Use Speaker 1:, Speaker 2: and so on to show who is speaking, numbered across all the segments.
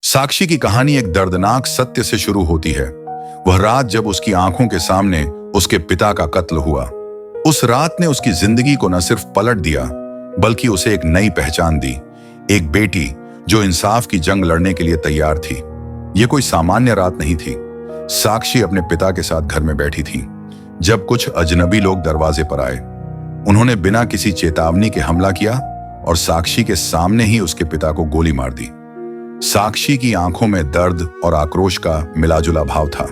Speaker 1: साक्षी की कहानी एक दर्दनाक सत्य से शुरू होती है। वह रात जब उसकी आंखों के सामने उसके पिता का कत्ल हुआ। उस रात ने उसकी जिंदगी को न सिर्फ पलट दिया, बल्कि उसे एक नई पहचान दी। एक बेटी जो इंसाफ की जंग लड़ने के लिए तैयार थी। यह कोई सामान्य रात नहीं थी। साक्षी अपने पिता के साथ घर में बैठी थी जब कुछ अजनबी लोग दरवाजे पर आए। उन्होंने बिना किसी चेतावनी के हमला किया और साक्षी के सामने ही उसके पिता को गोली मार दी। साक्षी की आंखों में दर्द और आक्रोश का मिलाजुला भाव था,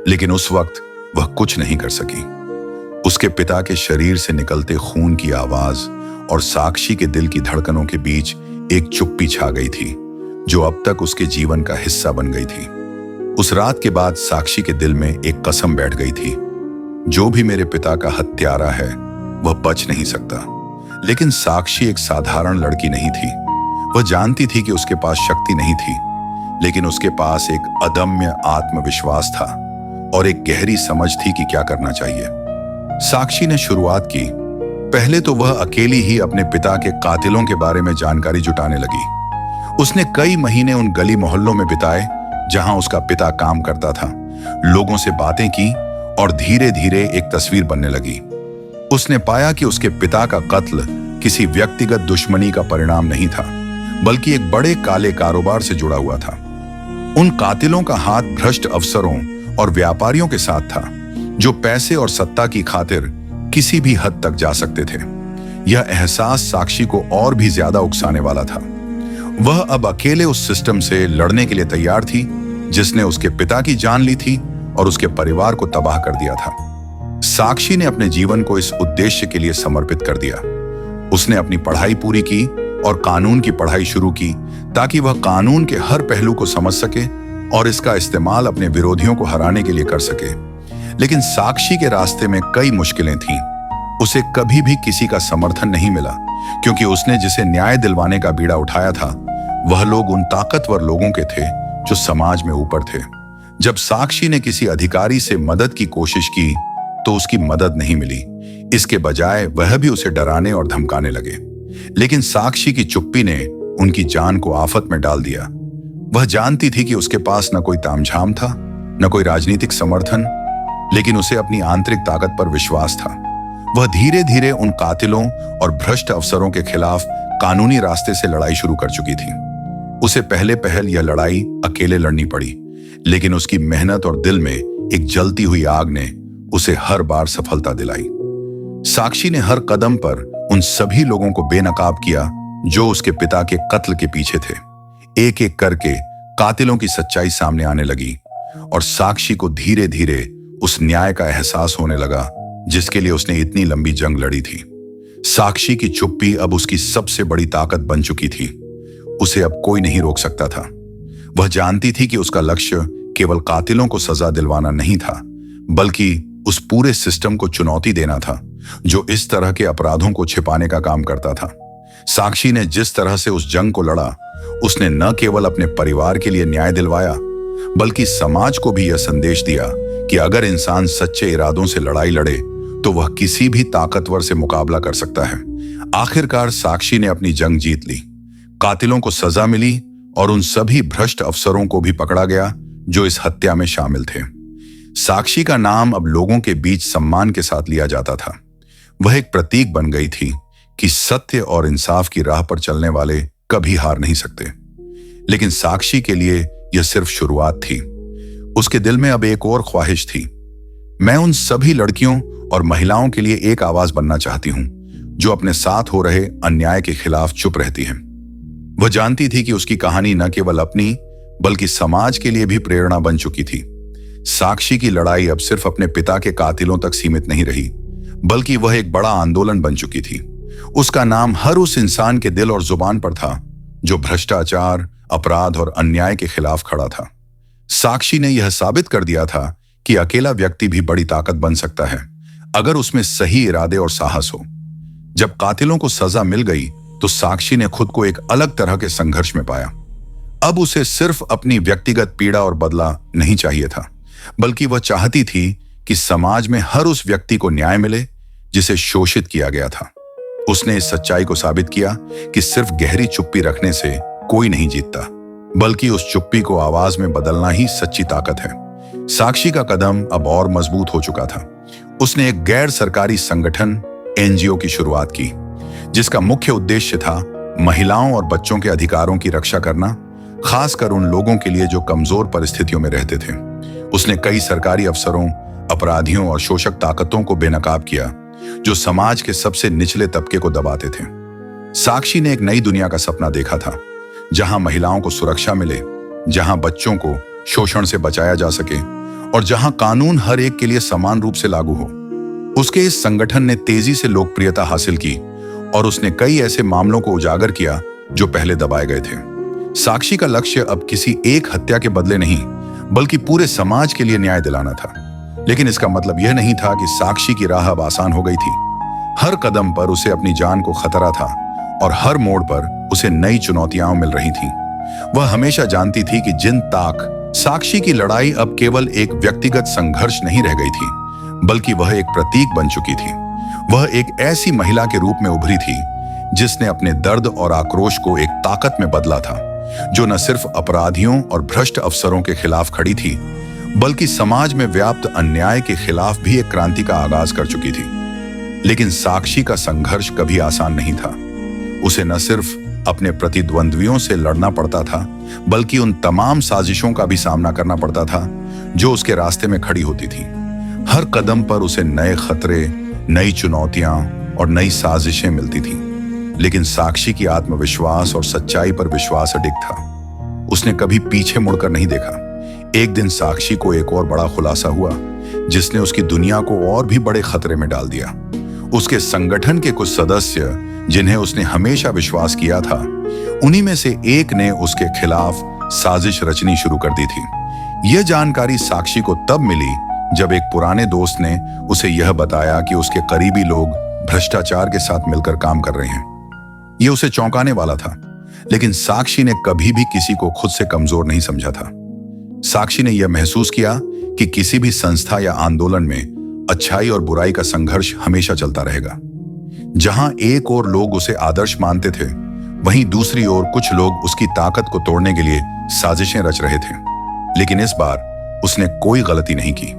Speaker 1: लेकिन उस वक्त वह कुछ नहीं कर सकी। उसके पिता के शरीर से निकलते खून की आवाज और साक्षी के दिल की धड़कनों के बीच एक चुप्पी छा गई थी, जो अब तक उसके जीवन का हिस्सा बन गई थी। उस रात के बाद साक्षी के दिल में एक कसम बैठ गई थी, जो भी मेरे पिता का हत्यारा है वह बच नहीं सकता। लेकिन साक्षी एक साधारण लड़की नहीं थी। वह जानती थी कि उसके पास शक्ति नहीं थी, लेकिन उसके पास एक अदम्य आत्मविश्वास था और एक गहरी समझ थी कि क्या करना चाहिए। साक्षी ने शुरुआत की। पहले तो वह अकेली ही अपने पिता के कातिलों के बारे में जानकारी जुटाने लगी। उसने कई महीने उन गली मोहल्लों में बिताए जहां उसका पिता काम करता था। लोगों से बातें की और धीरे धीरे एक तस्वीर बनने लगी। उसने पाया कि उसके पिता का कत्ल किसी व्यक्तिगत दुश्मनी का परिणाम नहीं था, बल्कि एक बड़े काले कारोबार से जुड़ा हुआ था। उन कातिलों का हाथ भ्रष्ट अफसरों और व्यापारियों के साथ था, जो पैसे और सत्ता की खातिर किसी भी हद तक जा सकते थे। यह एहसास साक्षी को और भी ज्यादा उकसाने वाला था। वह अब अकेले उस सिस्टम से लड़ने के लिए तैयार थी, जिसने उसके पिता की जान ली थी और उसके परिवार को तबाह कर दिया था। साक्षी ने अपने जीवन को इस उद्देश्य के लिए समर्पित कर दिया। उसने अपनी पढ़ाई पूरी की और कानून की पढ़ाई शुरू की, ताकि वह कानून के हर पहलू को समझ सके और इसका इस्तेमाल अपने विरोधियों को हराने के लिए कर सके। लेकिन साक्षी के रास्ते में कई मुश्किलें थीं। उसे कभी भी किसी का समर्थन नहीं मिला, क्योंकि उसने जिसे न्याय दिलवाने का बीड़ा उठाया था, वह लोग उन ताकतवर लोगों के थे जो समाज में ऊपर थे। जब साक्षी ने किसी अधिकारी से मदद की कोशिश की तो उसकी मदद नहीं मिली। इसके बजाय वह भी उसे डराने और धमकाने लगे। लेकिन साक्षी की चुप्पी ने उनकी जान को आफत में डाल दिया। वह जानती थी कि उसके पास न कोई तामझाम था, न कोई राजनीतिक समर्थन, लेकिन उसे अपनी आंतरिक ताकत पर विश्वास था। वह धीरे धीरे उन कातिलों और भ्रष्ट अफसरों के खिलाफ कानूनी रास्ते से लड़ाई शुरू कर चुकी थी। उसे पहले पहल यह लड़ाई अकेले लड़नी पड़ी, लेकिन उसकी मेहनत और दिल में एक जलती हुई आग ने उसे हर बार सफलता दिलाई। साक्षी ने हर कदम पर उन सभी लोगों को बेनकाब किया जो उसके पिता के कत्ल के पीछे थे। एक एक करके कातिलों की सच्चाई सामने आने लगी और साक्षी को धीरे धीरे उस न्याय का एहसास होने लगा जिसके लिए उसने इतनी लंबी जंग लड़ी थी। साक्षी की चुप्पी अब उसकी सबसे बड़ी ताकत बन चुकी थी। उसे अब कोई नहीं रोक सकता था। वह जानती थी कि उसका लक्ष्य केवल कातिलों को सजा दिलवाना नहीं था, बल्कि उस पूरे सिस्टम को चुनौती देना था जो इस तरह के अपराधों को छिपाने का काम करता था। साक्षी ने जिस तरह से उस जंग को लड़ा, उसने न केवल अपने परिवार के लिए न्याय दिलवाया, बल्कि समाज को भी यह संदेश दिया कि अगर इंसान सच्चे इरादों से लड़ाई लड़े तो वह किसी भी ताकतवर से मुकाबला कर सकता है। आखिरकार साक्षी ने अपनी जंग जीत ली। कातिलों को सजा मिली और उन सभी भ्रष्ट अफसरों को भी पकड़ा गया जो इस हत्या में शामिल थे। साक्षी का नाम अब लोगों के बीच सम्मान के साथ लिया जाता था। वह एक प्रतीक बन गई थी कि सत्य और इंसाफ की राह पर चलने वाले कभी हार नहीं सकते। लेकिन साक्षी के लिए यह सिर्फ शुरुआत थी। उसके दिल में अब एक और ख्वाहिश थी। मैं उन सभी लड़कियों और महिलाओं के लिए एक आवाज बनना चाहती हूं जो अपने साथ हो रहे अन्याय के खिलाफ चुप रहती हैं। वह जानती थी कि उसकी कहानी न केवल अपनी बल्कि समाज के लिए भी प्रेरणा बन चुकी थी। साक्षी की लड़ाई अब सिर्फ अपने पिता के कातिलों तक सीमित नहीं रही, बल्कि वह एक बड़ा आंदोलन बन चुकी थी। उसका नाम हर उस इंसान के दिल और जुबान पर था जो भ्रष्टाचार, अपराध और अन्याय के खिलाफ खड़ा था। साक्षी ने यह साबित कर दिया था कि अकेला व्यक्ति भी बड़ी ताकत बन सकता है, अगर उसमें सही इरादे और साहस हो। जब कातिलों को सजा मिल गई तो साक्षी ने खुद को एक अलग तरह के संघर्ष में पाया। अब उसे सिर्फ अपनी व्यक्तिगत पीड़ा और बदला नहीं चाहिए था, बल्कि वह चाहती थी कि समाज में हर उस व्यक्ति को न्याय मिले जिसे शोषित किया गया था। उसने इस सच्चाई को साबित किया कि सिर्फ गहरी चुप्पी रखने से कोई नहीं जीतता, बल्कि उस चुप्पी को आवाज में बदलना ही सच्ची ताकत है। साक्षी का कदम अब और मजबूत हो चुका था। उसने एक गैर सरकारी संगठन एनजीओ की शुरुआत की, जिसका मुख्य उद्देश्य था महिलाओं और बच्चों के अधिकारों की रक्षा करना, खासकर उन लोगों के लिए जो कमजोर परिस्थितियों में रहते थे। उसने कई सरकारी अफसरों, अपराधियों और शोषक ताकतों को बेनकाब किया जो समाज के सबसे निचले तबके को दबाते थे। साक्षी ने एक नई दुनिया का सपना देखा था, जहां महिलाओं को सुरक्षा मिले, जहां बच्चों को शोषण से बचाया जा सके और जहां कानून हर एक के लिए समान रूप से लागू हो। उसके इस संगठन ने तेजी से लोकप्रियता हासिल की और उसने कई ऐसे मामलों को उजागर किया जो पहले दबाए गए थे। साक्षी का लक्ष्य अब किसी एक हत्या के बदले नहीं, बल्कि पूरे समाज के लिए न्याय दिलाना था। लेकिन इसका मतलब यह नहीं था कि साक्षी की राह अब आसान हो गई थी। हर कदम पर उसे अपनी जान को खतरा था और हर मोड़ पर उसे नई चुनौतियां मिल रही थीं। वह हमेशा जानती थी कि जिन ताक साक्षी की लड़ाई अब केवल एक व्यक्तिगत संघर्ष नहीं रह गई थी, बल्कि वह एक प्रतीक बन चुकी थी। वह एक ऐसी महिला के रूप में उभरी थी जिसने अपने दर्द और आक्रोश को एक ताकत में बदला था, जो न सिर्फ अपराधियों और भ्रष्ट अफसरों के खिलाफ खड़ी थी, बल्कि समाज में व्याप्त अन्याय के खिलाफ भी एक क्रांति का आगाज कर चुकी थी। लेकिन साक्षी का संघर्ष कभी आसान नहीं था। उसे न सिर्फ अपने प्रतिद्वंद्वियों से लड़ना पड़ता था, बल्कि उन तमाम साजिशों का भी सामना करना पड़ता था जो उसके रास्ते में खड़ी होती थी। हर कदम पर उसे नए खतरे, नई चुनौतियां और नई साजिशें मिलती थीं। लेकिन साक्षी की आत्मविश्वास और सच्चाई पर विश्वास अडिग था। उसने कभी पीछे मुड़कर नहीं देखा। एक दिन साक्षी को एक और बड़ा खुलासा हुआ, जिसने उसकी दुनिया को और भी बड़े खतरे में डाल दिया। उसके संगठन के कुछ सदस्य, जिन्हें उसने हमेशा विश्वास किया था, उन्हीं में से एक ने उसके खिलाफ साजिश रचनी शुरू कर दी थी। यह जानकारी साक्षी को तब मिली जब एक पुराने दोस्त ने उसे यह बताया कि उसके करीबी लोग भ्रष्टाचार के साथ मिलकर काम कर रहे हैं। यह उसे चौंकाने वाला था, लेकिन साक्षी ने कभी भी किसी को खुद से कमजोर नहीं समझा था। साक्षी ने यह महसूस किया कि किसी भी संस्था या आंदोलन में अच्छाई और बुराई का संघर्ष हमेशा चलता रहेगा। जहां एक ओर लोग उसे आदर्श मानते थे, वहीं दूसरी ओर कुछ लोग उसकी ताकत को तोड़ने के लिए साजिशें रच रहे थे। लेकिन इस बार उसने कोई गलती नहीं की।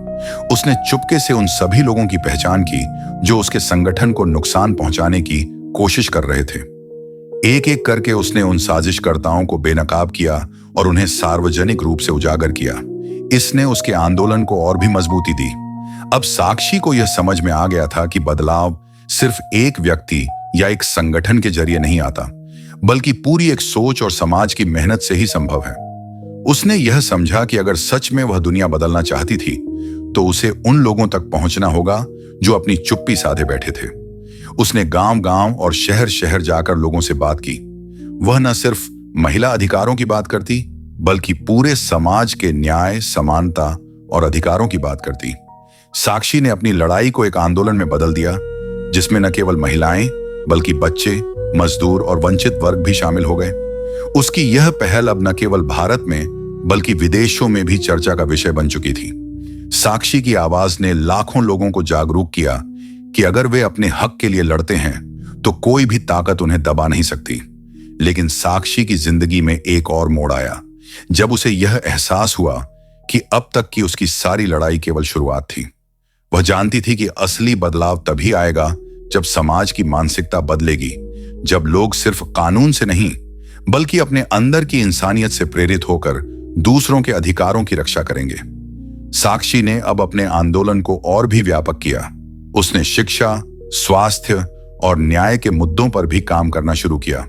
Speaker 1: उसने चुपके से उन सभी लोगों की पहचान की जो उसके संगठन को नुकसान पहुंचाने की कोशिश कर रहे थे। एक एक करके उसने उन साजिशकर्ताओं को बेनकाब किया और उन्हें सार्वजनिक रूप से उजागर किया। इसने उसके आंदोलन को और भी मजबूती दी। अब साक्षी को यह समझ में आ गया था कि बदलाव सिर्फ एक व्यक्ति या एक संगठन के जरिए नहीं आता, बल्कि पूरी एक सोच और समाज की मेहनत से ही संभव है। उसने यह समझा कि अगर सच में वह दुनिया बदलना चाहती थी, तो उसे उन लोगों तक पहुंचना होगा जो अपनी चुप्पी साधे बैठे थे। उसने गांव-गांव और शहर-शहर जाकर लोगों से बात की। वह न सिर्फ महिला अधिकारों की बात करती, बल्कि पूरे समाज के न्याय, समानता और अधिकारों की बात करती। साक्षी ने अपनी लड़ाई को एक आंदोलन में बदल दिया, जिसमें न केवल महिलाएं, बल्कि बच्चे, मजदूर और वंचित वर्ग भी शामिल हो गए। उसकी यह पहल अब न केवल भारत में, बल्कि विदेशों में भी चर्चा का विषय बन चुकी थी। साक्षी की आवाज ने लाखों लोगों को जागरूक किया कि अगर वे अपने हक के लिए लड़ते हैं, तो कोई भी ताकत उन्हें दबा नहीं सकती। लेकिन साक्षी की जिंदगी में एक और मोड़ आया, जब उसे यह एहसास हुआ कि अब तक की उसकी सारी लड़ाई केवल शुरुआत थी। वह जानती थी कि असली बदलाव तभी आएगा जब समाज की मानसिकता बदलेगी, जब लोग सिर्फ कानून से नहीं, बल्कि अपने अंदर की इंसानियत से प्रेरित होकर दूसरों के अधिकारों की रक्षा करेंगे। साक्षी ने अब अपने आंदोलन को और भी व्यापक किया। उसने शिक्षा, स्वास्थ्य और न्याय के मुद्दों पर भी काम करना शुरू किया।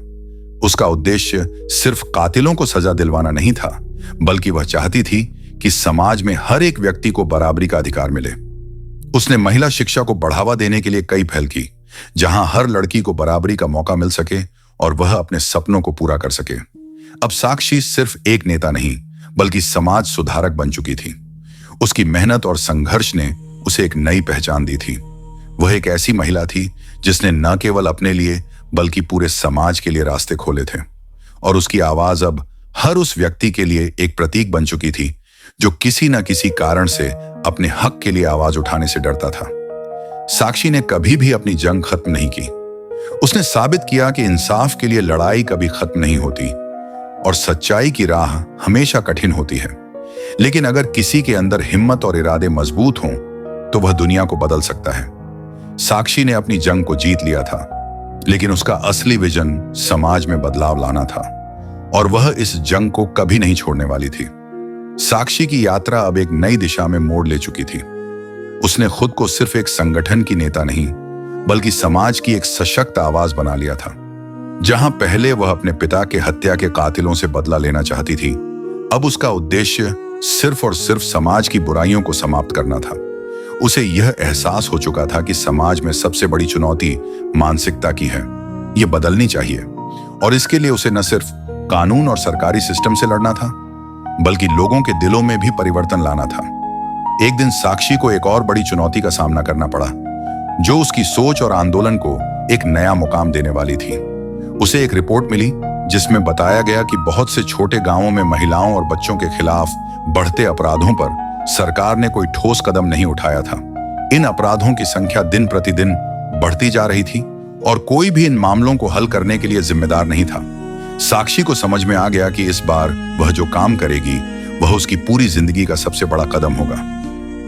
Speaker 1: उसका उद्देश्य सिर्फ कातिलों को सजा दिलवाना नहीं था, बल्कि वह चाहती थी कि समाज में हर एक व्यक्ति को बराबरी का अधिकार मिले। उसने महिला शिक्षा को बढ़ावा देने के लिए कई पहल की, जहां हर लड़की को बराबरी का मौका मिल सके और वह अपने सपनों को पूरा कर सके। अब साक्षी सिर्फ एक नेता नहीं, बल्कि समाज सुधारक बन चुकी थी। उसकी मेहनत और संघर्ष ने उसे एक नई पहचान दी थी। वह एक ऐसी महिला थी जिसने न केवल अपने लिए, बल्कि पूरे समाज के लिए रास्ते खोले थे। और उसकी आवाज अब हर उस व्यक्ति के लिए एक प्रतीक बन चुकी थी जो किसी न किसी कारण से अपने हक के लिए आवाज उठाने से डरता था। साक्षी ने कभी भी अपनी जंग खत्म नहीं की। उसने साबित किया कि इंसाफ के लिए लड़ाई कभी खत्म नहीं होती। और सच्चाई की राह हमेशा कठिन होती है, लेकिन अगर किसी के अंदर हिम्मत और इरादे मजबूत हों तो वह दुनिया को बदल सकता है। साक्षी ने अपनी जंग को जीत लिया था, लेकिन उसका असली विजन समाज में बदलाव लाना था और वह इस जंग को कभी नहीं छोड़ने वाली थी। साक्षी की यात्रा अब एक नई दिशा में मोड़ ले चुकी थी। उसने खुद को सिर्फ एक संगठन की नेता नहीं, बल्कि समाज की एक सशक्त आवाज बना लिया था। जहां पहले वह अपने पिता के हत्या के कातिलों से बदला लेना चाहती थी, अब उसका उद्देश्य सिर्फ और सिर्फ समाज की बुराइयों को समाप्त करना था। उसे यह एहसास हो चुका था कि समाज में सबसे बड़ी चुनौती मानसिकता की है। यह बदलनी चाहिए और इसके लिए उसे न सिर्फ कानून और सरकारी सिस्टम से लड़ना था, बल्कि लोगों के दिलों में भी परिवर्तन लाना था। एक दिन साक्षी को एक और बड़ी चुनौती का सामना करना पड़ा, जो उसकी सोच और आंदोलन को एक नया मुकाम देने वाली थी। उसे एक रिपोर्ट मिली जिसमें बताया गया कि बहुत से छोटे गांवों में महिलाओं और बच्चों के खिलाफ बढ़ते अपराधों पर सरकार ने कोई ठोस कदम नहीं उठाया था। इन अपराधों की संख्या दिन प्रतिदिन बढ़ती जा रही थी और कोई भी इन मामलों को हल करने के लिए जिम्मेदार नहीं था। साक्षी को समझ में आ गया कि इस बार वह जो काम करेगी वह उसकी पूरी जिंदगी का सबसे बड़ा कदम होगा।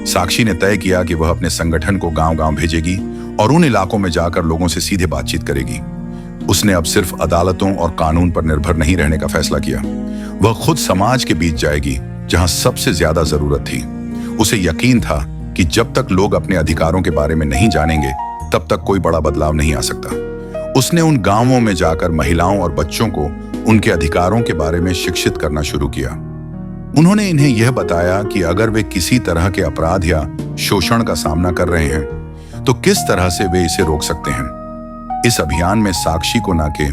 Speaker 1: साक्षी ने तय किया कि वह अपने संगठन को गांव-गांव भेजेगी और उन इलाकों में जाकर लोगों से सीधे बातचीत करेगी। उसने अब सिर्फ अदालतों और कानून पर निर्भर नहीं रहने का फैसला किया। वह खुद समाज के बीच जाएगी जहां सबसे ज्यादा जरूरत थी। उसे यकीन था कि जब तक लोग अपने अधिकारों के बारे में नहीं जानेंगे, तब तक कोई बड़ा बदलाव नहीं आ सकता। उसने उन गांवों में जाकर महिलाओं और बच्चों को उनके अधिकारों के बारे में शिक्षित करना शुरू किया। उन्होंने इन्हें यह बताया कि अगर वे किसी तरह के अपराध या शोषण का सामना कर रहे हैं, तो किस तरह से वे इसे रोक सकते हैं। इस अभियान में साक्षी को न के